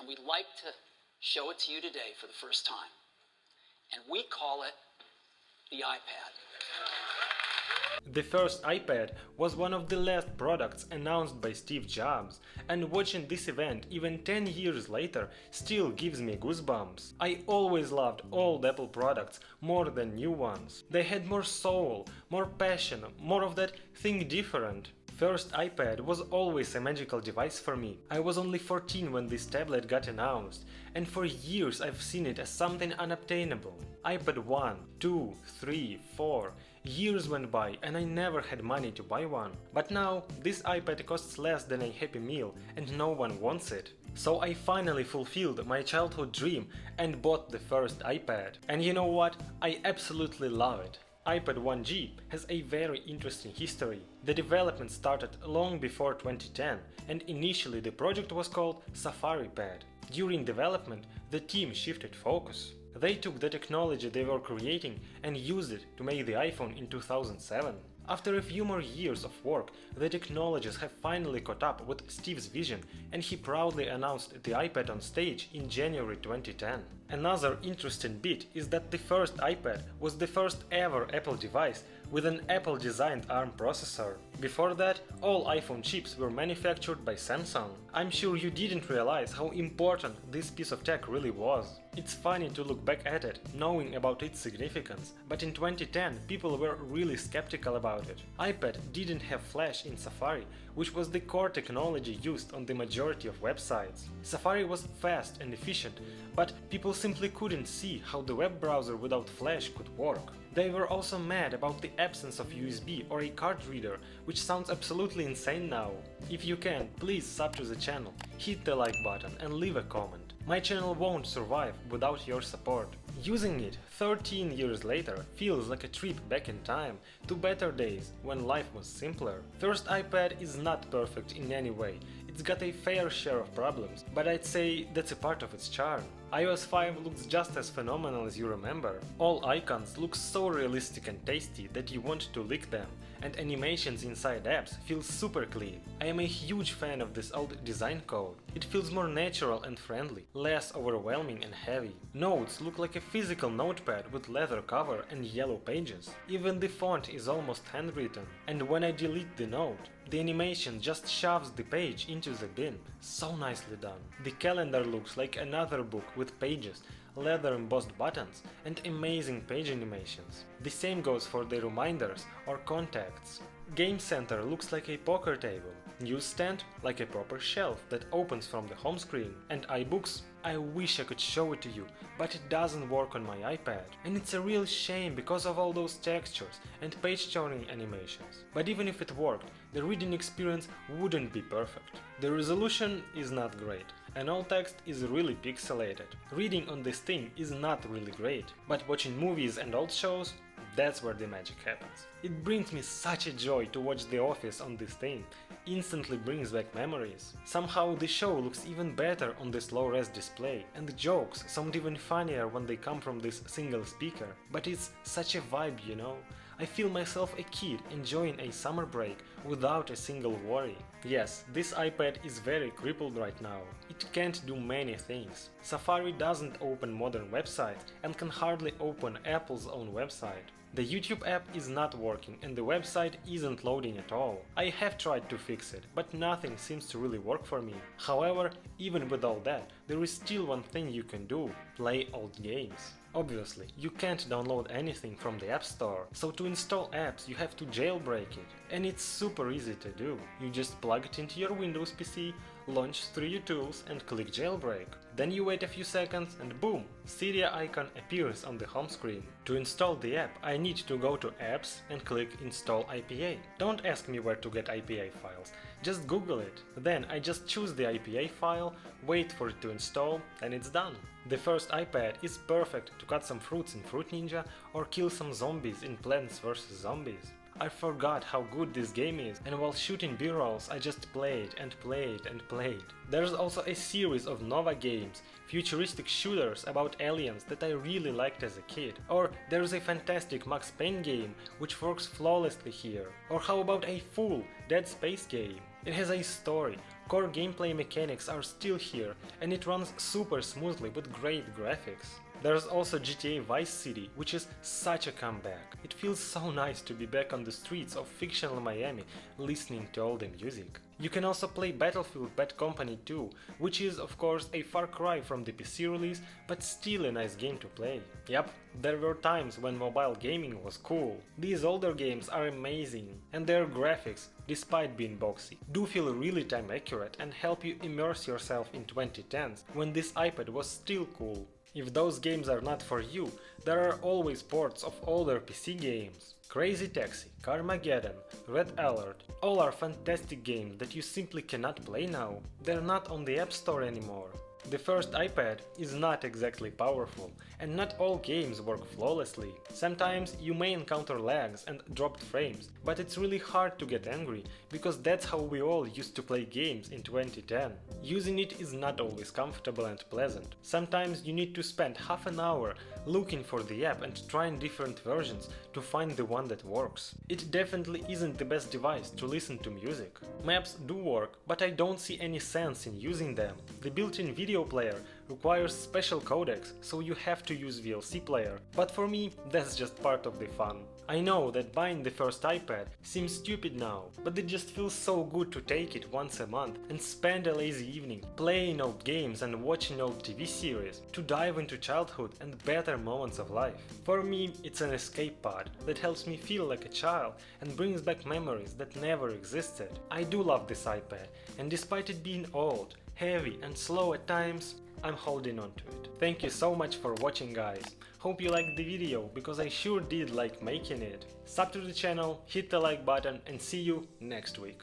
and we'd like to show it to you today for the first time. And we call it the iPad. The first iPad was one of the last products announced by Steve Jobs, and watching this event even 10 years later still gives me goosebumps. I always loved old Apple products more than new ones. They had more soul, more passion, more of that thing different. First iPad was always a magical device for me. I was only 14 when this tablet got announced, and for years I've seen it as something unobtainable. iPad 1, 2, 3, 4… Years went by and I never had money to buy one. But now this iPad costs less than a Happy Meal and no one wants it. So I finally fulfilled my childhood dream and bought the first iPad. And you know what? I absolutely love it. iPad 1G has a very interesting history. The development started long before 2010, and initially the project was called Safari Pad. During development, the team shifted focus. They took the technology they were creating and used it to make the iPhone in 2007. After a few more years of work, the technologies have finally caught up with Steve's vision, and he proudly announced the iPad on stage in January 2010. Another interesting bit is that the first iPad was the first ever Apple device with an Apple-designed ARM processor. Before that, all iPhone chips were manufactured by Samsung. I'm sure you didn't realize how important this piece of tech really was. It's funny to look back at it, knowing about its significance, but in 2010 people were really skeptical about it. iPad didn't have Flash in Safari, which was the core technology used on the majority of websites. Safari was fast and efficient, but people simply couldn't see how the web browser without Flash could work. They were also mad about the absence of USB or a card reader, which sounds absolutely insane now. If you can, please sub to the channel, hit the like button and leave a comment. My channel won't survive without your support. Using it 13 years later feels like a trip back in time to better days when life was simpler. First iPad is not perfect in any way. It's got a fair share of problems, but I'd say that's a part of its charm. iOS 5 looks just as phenomenal as you remember. All icons look so realistic and tasty that you want to lick them, and animations inside apps feel super clean. I am a huge fan of this old design code. It feels more natural and friendly, less overwhelming and heavy. Notes look like a physical notepad with leather cover and yellow pages. Even the font is almost handwritten, and when I delete the note, the animation just shoves the page into the bin. So nicely done. The calendar looks like another book with pages, leather embossed buttons, and amazing page animations. The same goes for the reminders or contacts. Game Center looks like a poker table, newsstand like a proper shelf that opens from the home screen, and iBooks, I wish I could show it to you, but it doesn't work on my iPad. And it's a real shame because of all those textures and page turning animations. But even if it worked, the reading experience wouldn't be perfect. The resolution is not great, and all text is really pixelated. Reading on this thing is not really great, but watching movies and old shows, that's where the magic happens. It brings me such a joy to watch The Office on this thing, instantly brings back memories. Somehow the show looks even better on this low-res display, and the jokes sound even funnier when they come from this single speaker. But it's such a vibe, you know? I feel myself a kid enjoying a summer break without a single worry. Yes, this iPad is very crippled right now. It can't do many things. Safari doesn't open modern websites and can hardly open Apple's own website. The YouTube app is not working and the website isn't loading at all. I have tried to fix it, but nothing seems to really work for me. However, even with all that, there is still one thing you can do: play old games. Obviously, you can't download anything from the App Store, so to install apps you have to jailbreak it. And it's super easy to do. You just plug it into your Windows PC, launch through your tools and click jailbreak. Then you wait a few seconds and boom, Cydia icon appears on the home screen. To install the app, I need to go to Apps and click Install IPA. Don't ask me where to get IPA files, just Google it. Then I just choose the IPA file, wait for it to install, and it's done. The first iPad is perfect to cut some fruits in Fruit Ninja or kill some zombies in Plants vs. Zombies. I forgot how good this game is, and while shooting B-rolls I just played and played and played. There's also a series of Nova games, futuristic shooters about aliens that I really liked as a kid. Or there's a fantastic Max Payne game which works flawlessly here. Or how about a full Dead Space game? It has a story, core gameplay mechanics are still here, and it runs super smoothly with great graphics. There's also GTA Vice City, which is such a comeback. It feels so nice to be back on the streets of fictional Miami listening to all the music. You can also play Battlefield Bad Company 2, which is of course a far cry from the PC release, but still a nice game to play. Yep, there were times when mobile gaming was cool. These older games are amazing, and their graphics, despite being boxy, do feel really time accurate and help you immerse yourself in 2010s, when this iPad was still cool. If those games are not for you, there are always ports of older PC games. Crazy Taxi, Carmageddon, Red Alert, all are fantastic games that you simply cannot play now. They're not on the App Store anymore. The first iPad is not exactly powerful, and not all games work flawlessly. Sometimes you may encounter lags and dropped frames, but it's really hard to get angry, because that's how we all used to play games in 2010. Using it is not always comfortable and pleasant. Sometimes you need to spend half an hour looking for the app and trying different versions to find the one that works. It definitely isn't the best device to listen to music. Maps do work, but I don't see any sense in using them. The built-in video player requires special codecs, so you have to use VLC player. But for me, that's just part of the fun. I know that buying the first iPad seems stupid now, but it just feels so good to take it once a month and spend a lazy evening playing old games and watching old TV series, to dive into childhood and better moments of life. For me, it's an escape pod that helps me feel like a child and brings back memories that never existed. I do love this iPad, and despite it being old, heavy and slow at times, I'm holding on to it. Thank you so much for watching, guys. Hope you liked the video, because I sure did like making it. Sub to the channel, hit the like button, and see you next week.